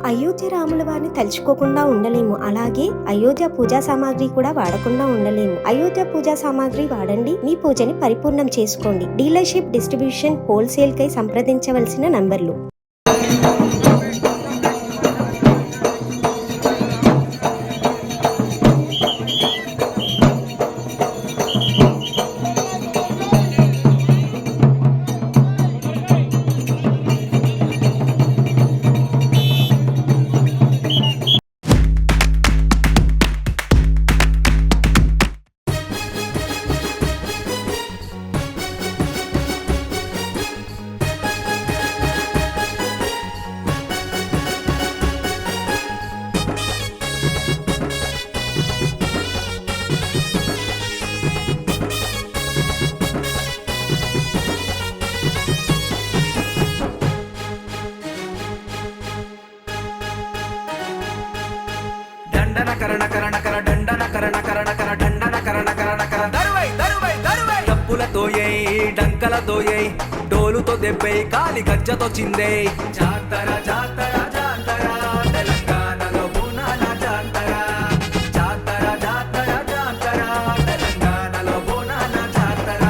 అయోధ్య రాముల వారిని తలుచుకోకుండా ఉండలేము. అలాగే అయోధ్య పూజా సామాగ్రి కూడా వాడకుండా ఉండలేము. అయోధ్య పూజా సామాగ్రి వాడండి, మీ పూజని పరిపూర్ణం చేసుకోండి. డీలర్షిప్, డిస్ట్రిబ్యూషన్, హోల్సేల్ కై సంప్రదించవలసిన నంబర్లు. డంకలతోయై డోలుతో దెబ్బై కాలి గజ్జతో చిందే జాతర జాతర జాతర తెలంగాణలో బోనాల జాతర జాతర జాతర జాతర తెలంగాణలో బోనాల జాతర.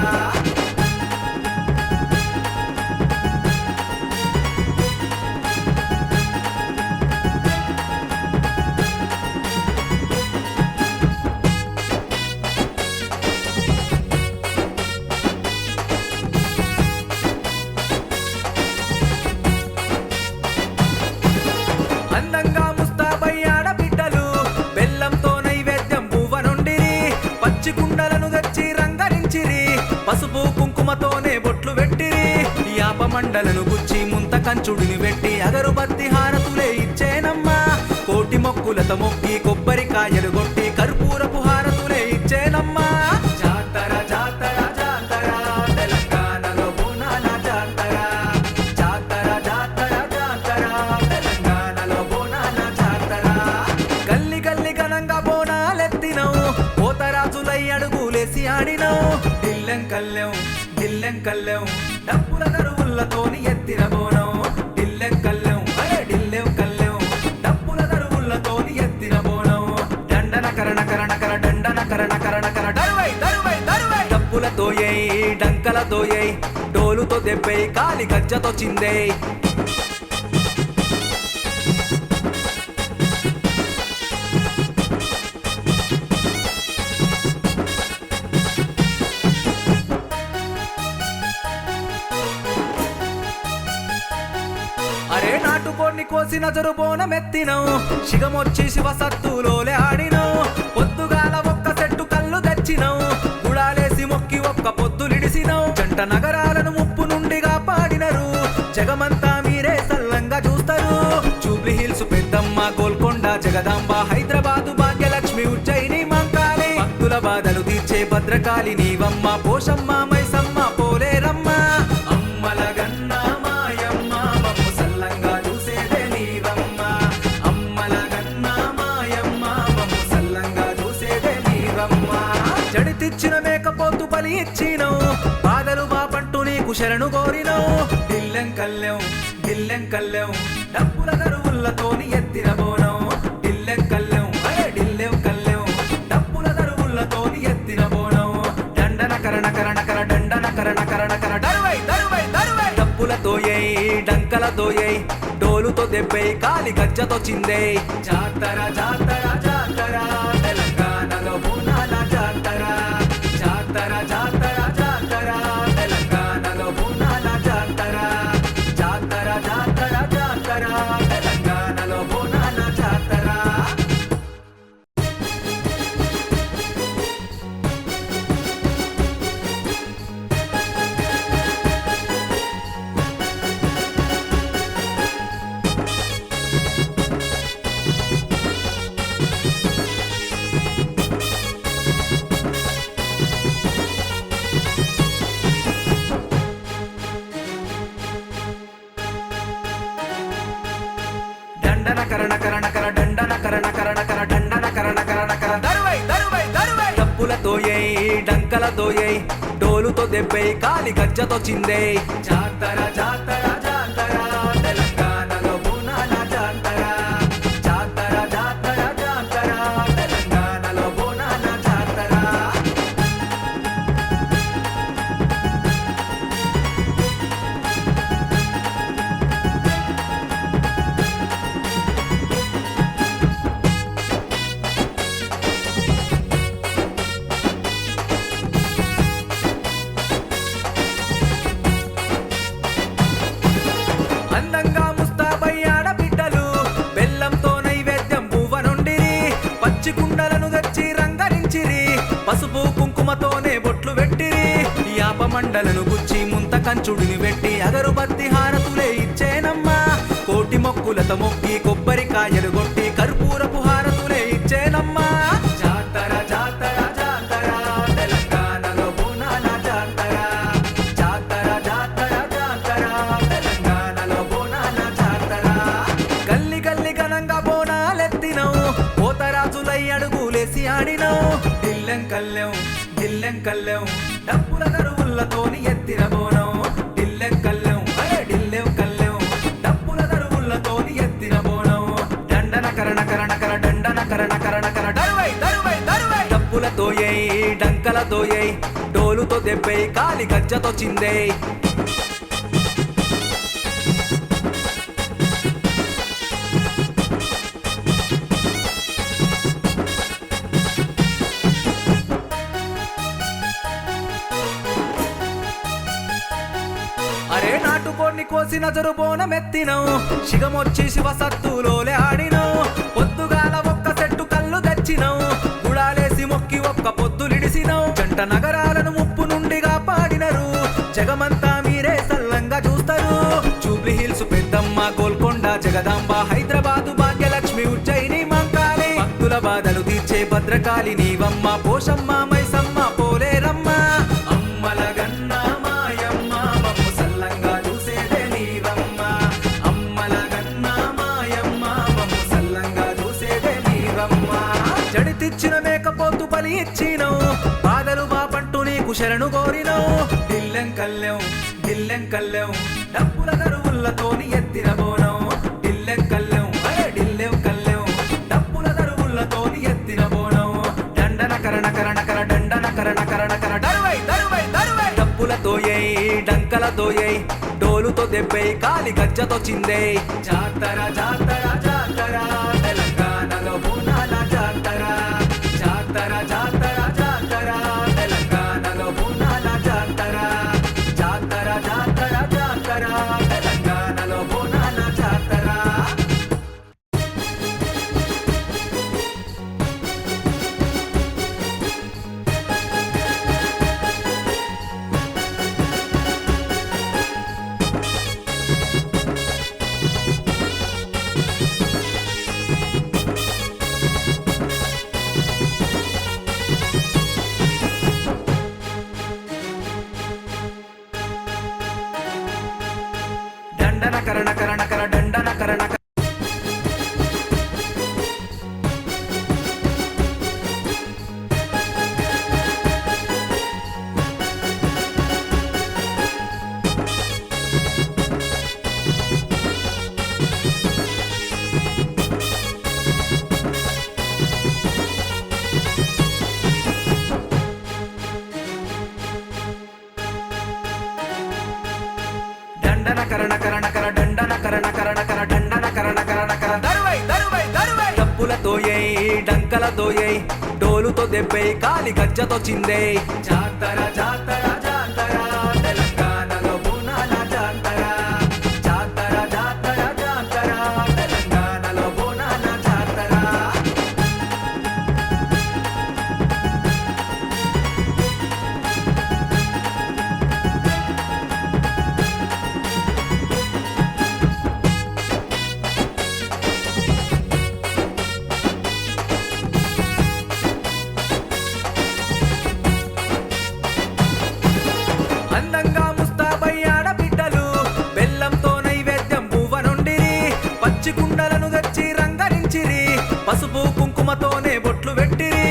అందంగా ముస్తాబై ఆడబిడ్డలు బెల్లంతో నైవేద్యం పువ్వనుండిరి, పచ్చి కుండలను తెచ్చి రంగరించిరి, పసుపు కుంకుమతోనే బొట్లు పెట్టిరి, యాప మండలను గుచ్చి ముంత కంచుడిని పెట్టి అగరుబత్తి హారతులే ఇచ్చేనమ్మా, కోటి మొక్కులతో మొక్కి కొబ్బరికాయలు కొట్టి కర్పూరపు హారతులే ఇచ్చేనమ్మా. జాతర జాతర జాతర తెలంగాణలో బోనాల జాతర జాతర జాతర జాతర తెలంగాణలో బోనాల జాతర. గల్లి గల్లి ఘనంగా బోనాలెత్తినవు, పోతరాజులై అడుగులేసి ఆడినవు, దిల్లెం కల్లెం డప్పుల దరువులతోని ఎత్తిన బోనం, దిల్లెం కల్లెం అరే దిల్లెం కల్లెం డప్పుల దరువులతోని ఎత్తిన బోనం. దండన కరణ కరణ కర దండన కరణ కరణ కర దరువై దరువై దరువై డప్పులతోయై డంకలతోయై డోలుతో దెబ్బై కాలి గజ్జతో చిందే. అరే నాటుకోడిని కోసి నజరు బోనమెత్తినవు, శిగమొచ్చి శివ సత్తులోలే ఆడినవు, పొద్దుగాల ఒక్క సెట్టు కళ్ళు తెచ్చినవు, గుడాలేసి మొక్కి ఒక్క పొద్దులిడిసినవు, జంట నగరాలను ముప్పు నుండి కాపాడినరు, జగమంతా మీరే సల్లంగా చూస్తారు. జూబ్లీ హిల్స్ పెద్దమ్మ, గోల్కొండ జగదాంబ, హైదరాబాదు భాగ్యలక్ష్మి, ఉజ్జయిని మంకాళి, భక్తుల బాధలు తీర్చే భద్రకాళి నీవమ్మ, పోషమ్మ మైసమ్మ పోలేరమ్మ, అమ్మల గన్న మాయమ్మ మమ్ము సల్లంగా చూసేదే నీవమ్మ, అమ్మల గన్న మాయమ్మ మమ్ము సల్లంగా చూసేదే నీవమ్మ. జడితిచ్చిన మేకపోతు బలి ఇచ్చినవు, బాధలు బాపంటూ నీకు శరణు కోరినవు, దిల్లెం కల్లెం డప్పుల దరువులతోని ఎత్తిన బోనం, దిల్లెం కల్లెం అరే దిల్లెం కల్లెం డప్పుల దరువులతోని ఎత్తిన బోనం. దండన కరణ కరణ కర దండన కరణ కరణ కర దరువై దరువై దరువై డప్పులతోయై డంకలతోయై డోలుతో దెబ్బై కాలి గజ్జతో చిందే. జాతర జాతర జాతర తెలంగాణలో బోనాల జాతర జాతర జాతర జాతర తెలంగాణలో బోనాల జాతర జాతర జాతర జాతర తెలంగాణలో బోనాల జాతర. దండన కరణ కరణ కర దండన కరణ కరణ కర దండన కరణ కరణ కర దరువై దరువై దరువై డప్పులతోయై డంకలతోయై డోలుతో దెబ్బై కాలి గజ్జతో చిందే. జాతర జాతర జాతర తెలంగాణలో బోనాల జాతర కుంకుమతోనే బొట్లు పెట్టిరి యాప మండలను గుచ్చి ముంత కంచుడిని పెట్టి అగరుబత్తి హారతులే ఇచ్చేనమ్మా కోటి మొక్కులతో మొక్కి కొబ్బరికాయలు కొట్టి కర్పూరపు హారతులే ఇచ్చేనమ్మా జాతర జాతర జాతర తెలంగాణలో బోనాల జాతర జాతర జాతర జాతర తెలంగాణలో బోనాల జాతర గల్లి గల్లి ఘనంగా బోనాలెత్తినవు పోతరాజులై అడుగులేసి ఆడినవు దిల్లెం కల్లెం డప్పుల దరువులతోని ఎత్తిన బోనం దిల్లెం కల్లెం డప్పుల దరువులతోని ఎత్తిన బోనం దండన కరణ కర దరువై డప్పులతోయై డంకలతోయై డోలుతో దెబ్బై కాలి గజ్జతో చిందే అరే నాటుకోడిని కోసి నజరు బోనమెత్తినవు శిగమొచ్చి శివ సత్తులోలే ఆడినవు పొద్దుగాల ఒక్క సెట్టు కళ్ళు తెచ్చినవు గుడాలేసి మొక్కి ఒక్క పొద్దులిడిసినవు జంట నగరాలను ముప్పు నుండి కాపాడినరు జగమంతా మీరే సల్లంగా చూస్తారు జూబ్లీ హిల్స్ పెద్దమ్మ గోల్కొండ జగదాంబ హైదరాబాదు భాగ్యలక్ష్మి ఉజ్జయిని మంకాళి భక్తుల బాధలు తీర్చే భద్రకాళి నీవమ్మ పోషమ్మ మైసమ్మ పోలేరమ్మ అమ్మల గన్న మాయమ్మ మమ్ము సల్లంగా చూసేదే నీవమ్మ అమ్మల గన్న మాయమ్మ మమ్ము సల్లంగా చూసేదే నీవమ్మ జడితిచ్చిన మేకపోతు బలి ఇచ్చినవు బాధలు బాపంటూ నీకు శరణు కోరినవు దిల్లెం కల్లెం డప్పుల దరువులతోని ఎత్తిన బోనం దిల్లెం కల్లెం డప్పుల దరువులతోని ఎత్తిన బోనం దండన కరణ దరువై డప్పులతోయై డంకలతోయై డోలుతో దెబ్బై కాలి గజ్జతో చిందే జాతర జాతర జాతర తెలంగాణలో బోనాల జాతర జాతర జాతర జాతర తెలంగాణలో బోనాల జాతర జాతర జాతర జాతర తెలంగాణలో బోనాల జాతర దండన కరణ దండన కరణ దండన కరణ దరువై డప్పులతోయై డంకలతోయై డోలుతో దెబ్బై కాలి గజ్జతో చిందే జాతర జాతర జాతర తెలంగాణలో బోనాల జాతర జాతర జాతర జాతర తెలంగాణలో బోనాల జాతర అందంగా ముస్తాబై ఆడబిడ్డలు బెల్లంతో నైవేద్యం పువ్వ నుండిరి పచ్చి కుండలను తెచ్చి రంగరించిరి పసుపు కుంకుమతోనే బొట్లు పెట్టిరి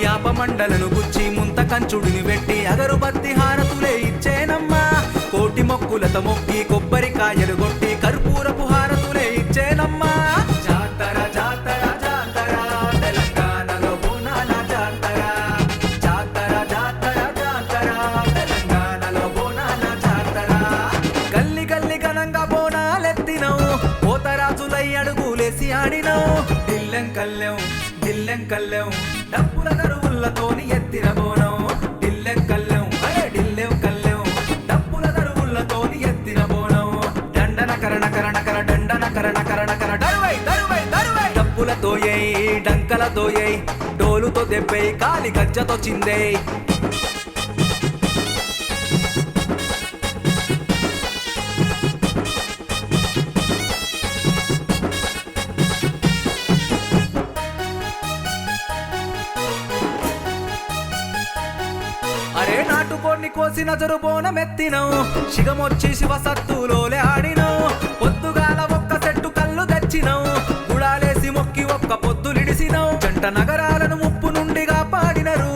యాప మండలను గుచ్చి ముంత కంచుడిని పెట్టి అగరుబత్తి హారతులే ఇచ్చేనమ్మా కోటి మొక్కులతో మొక్కి కొబ్బరికాయలు కొట్టి కర్పూరపు హారతులే ఇచ్చేనమ్మా జాతర జాతర జాతర తెలంగాణలో బోనాల జాతర జాతర జాతర జాతర తెలంగాణలో బోనాల జాతర గల్లి గల్లి ఘనంగా బోనాలెత్తినవు పోతరాజులై అడుగులేసి ఆడినవు దిల్లెం కల్లెం డప్పుల దరువులతోని ఎత్తిన బోనం దిల్లెం కల్లెం డప్పుల దరువులతోని ఎత్తిన బోనం దండన కరణ దరువై డప్పులతోయై డంకలతోయై డోలుతో దెబ్బై కాలి గజ్జతో చిందే కోసి నజరు బోనమెత్తినం శిగమొచ్చి శివ సత్తులోలే ఆడినం పొద్దుగాల ఒక్క సెట్టు కళ్ళు తెచ్చినం గుడాలేసి మొక్కి ఒక్క పొద్దులిడిసినం జంట నగరాలను ముప్పు నుండి కాపాడినరు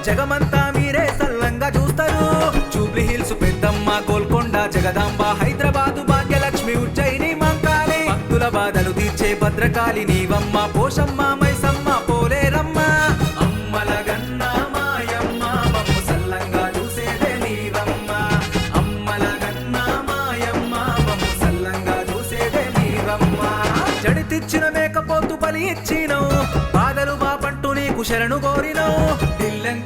జగమంతా మీరే సల్లంగా చూస్తారు జూబ్లీ హిల్స్ పెద్దమ్మ గోల్కొండ జగదాంబ హైదరాబాదు భాగ్యలక్ష్మి ఉజ్జయిని మంకాళి భక్తుల బాధలు తీర్చే భద్రకాళి నీవమ్మ పోషమ్మ మైసమ్మ పోలేరమ్మ అమ్మల గన్న మాయమ్మ మమ్ము సల్లంగా చూసేదే నీవమ్మ అమ్మల గన్న మాయమ్మ మమ్ము సల్లంగా చూసేదే నీవమ్మ జడితిచ్చిన మేకపోతు బలి ఇచ్చినం బాధలు బాపంటూ నీకు శరణు కోరినం దిల్లెం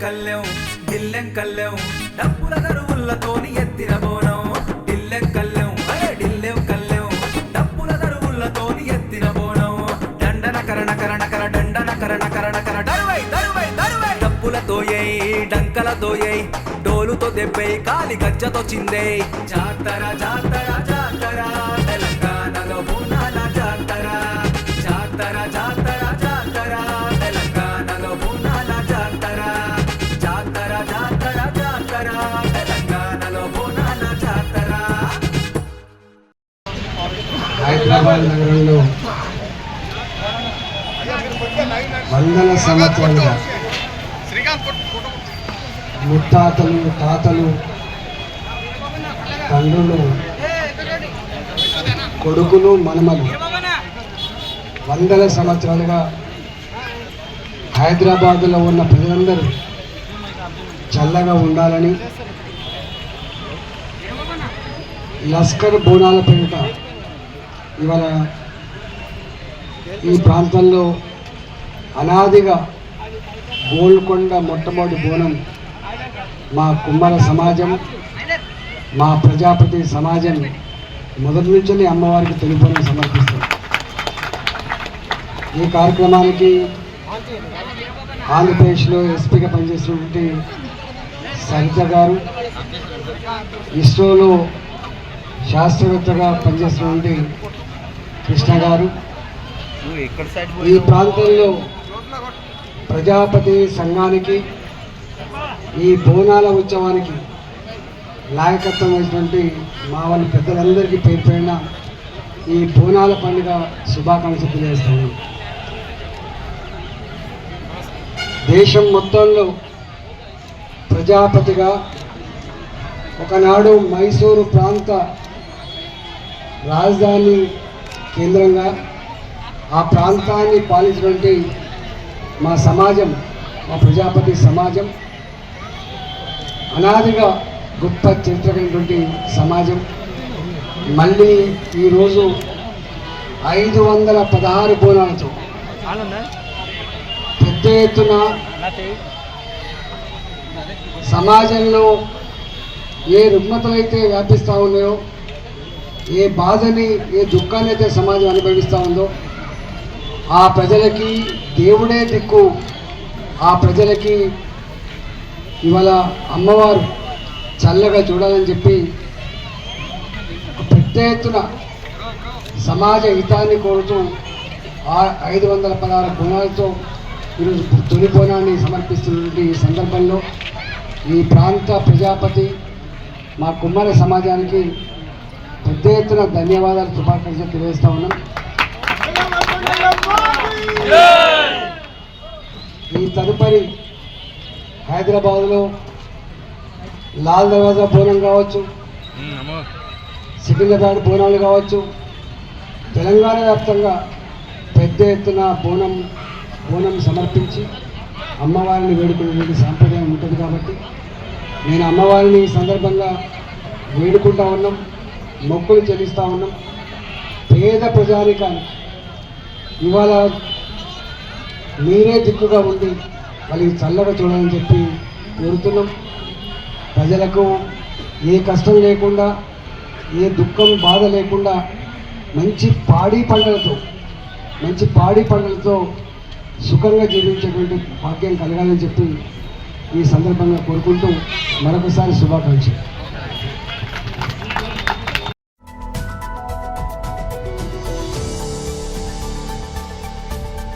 కల్లెం డబ్బుల దరువులతోని ఎత్తిన బోనం దిల్లెం కల్లెం డబ్బుల దరువులతోని ఎత్తిన బోనం దండన కరణ దండన కరణ దరువై డబ్బులతోయై డంకలతోయై డోలుతో దెబ్బై కాలి గజ్జతో చిందే జాతర తెలంగాణలో బోనాల జాతర తెలంగాణలో బోనాల జాతర తెలంగాణలో బోనాల జాతర హైదరాబాద్ నగరంలో వందల సంవత్సరాలుగా ముత్తాతలు తాతలు తండ్రులు కొడుకులు మనమలు వందల సంవత్సరాలుగా హైదరాబాదులో ఉన్న ప్రజలందరూ చల్లగా ఉండాలని లస్కర్ బోనాల పేరిట ఇవాళ ఈ ప్రాంతంలో అనాదిగా గోల్కొండ మొట్టమొదటి బోనం మా కుమ్మర సమాజం మా ప్రజాపతి సమాజం మొదటి నుంచి అమ్మవారికి తొలిబోనం సమర్పిస్తాం. ఈ కార్యక్రమానికి ఆంధ్రప్రదేశ్లో ఎస్పీగా పనిచేసినటువంటి సరిత గారు, ఇస్రోలో శాస్త్రవేత్తగా పనిచేస్తున్నటువంటి కృష్ణ గారు, ఈ ప్రాంతంలో ప్రజాపతి సంఘానికి ఈ బోనాల ఉత్సవానికి నాయకత్వం అయినటువంటి మా వాళ్ళ పెద్దలందరికీ పేరు పైన ఈ బోనాల పండుగ శుభాకాంక్షలు తెలియజేస్తున్నాను. దేశం మొత్తంలో ప్రజాపతిగా ఒకనాడు మైసూరు ప్రాంత రాజధాని కేంద్రంగా ఆ ప్రాంతాన్ని పాలించినటువంటి మా సమాజం, మా ప్రజాపతి సమాజం అనాదిగా గొప్ప చరిత్ర కలిగినటువంటి సమాజం. మళ్ళీ ఈరోజు 516 బోనాలతో పెద్ద ఎత్తున సమాజంలో ఏ రుగ్మతలైతే వ్యాపిస్తూ ఉన్నాయో, ఏ బాధని ఏ దుఃఖాన్ని అయితే సమాజం అనుభవిస్తూ ఉందో ఆ ప్రజలకి దేవుడే దిక్కు. ఆ ప్రజలకి ఇవాళ అమ్మవారు చల్లగా చూడాలని చెప్పి పెద్ద ఎత్తున సమాజ హితాన్ని కోరుతూ 516 బోనాలతో ఈరోజు తొలి బోనాన్ని సమర్పిస్తున్నటువంటి ఈ సందర్భంలో ఈ ప్రాంత ప్రజాపతి మా కుమ్మర సమాజానికి పెద్ద ఎత్తున ధన్యవాదాలు, శుభాకాంక్షలు తెలియజేస్తా ఉన్నాం. ఈ తదుపరి హైదరాబాద్లో లాల్ దర్వాజా బోనం కావచ్చు, సికింద్రాబాద్ బోనాలు కావచ్చు, తెలంగాణ వ్యాప్తంగా పెద్ద ఎత్తున బోనం సమర్పించి అమ్మవారిని వేడుకునే సాంప్రదాయం ఉంటుంది. కాబట్టి నేను అమ్మవారిని ఈ సందర్భంగా వేడుకుంటా ఉన్నాం, మొక్కులు చెల్లిస్తూ ఉన్నాం. పేద ప్రజానికానికి ఇవాళ మీరే దిక్కుగా ఉండి వాళ్ళకి చల్లగా చూడాలని చెప్పి కోరుతున్నాం. ప్రజలకు ఏ కష్టం లేకుండా, ఏ దుఃఖం బాధ లేకుండా మంచి పాడి పంటలతో సుఖంగా జీవించేటువంటి భాగ్యం కలగాలని చెప్పి ఈ సందర్భంగా కోరుకుంటూ మరొకసారి శుభాకాంక్షలు.